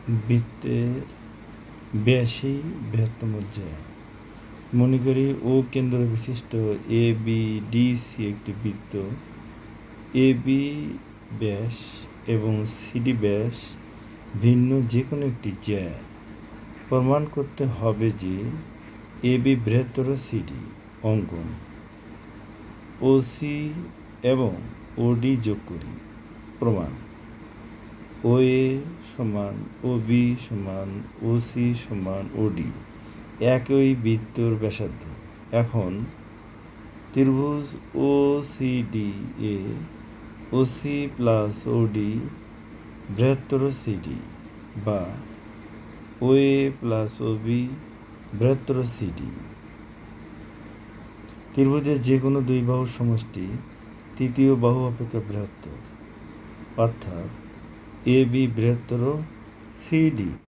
বৃত্তের ব্যাসই বৃহত্তম জ্যা। মনে করি ও কেন্দ্র বিশিষ্ট এ বি ডি সি একটি বৃত্ত। এ বি ব্যাস এবং সিডি ব্যাস ভিন্ন যে কোনো একটি জ্যা। প্রমাণ করতে হবে যে এ বি বৃহত্তর সিডি। অঙ্কন ও সি এবং ও ডি যোগ করি। প্রমাণ ও এ সমান ও বি সমান ও সি সমান ও ডি একই বৃত্তর ব্যাসার্ধ। এখন ত্রিভুজ ও সি ডি এ O C plus O D বৃহত্তর সিডি বা O A plus O B বৃহত্তর সিডি। ত্রিভুজের যে কোনো দুই বাহুর সমষ্টি তৃতীয় বাহু অপেক্ষা বৃহত্তর, অর্থাৎ এ বি বৃহত্তর সিডি।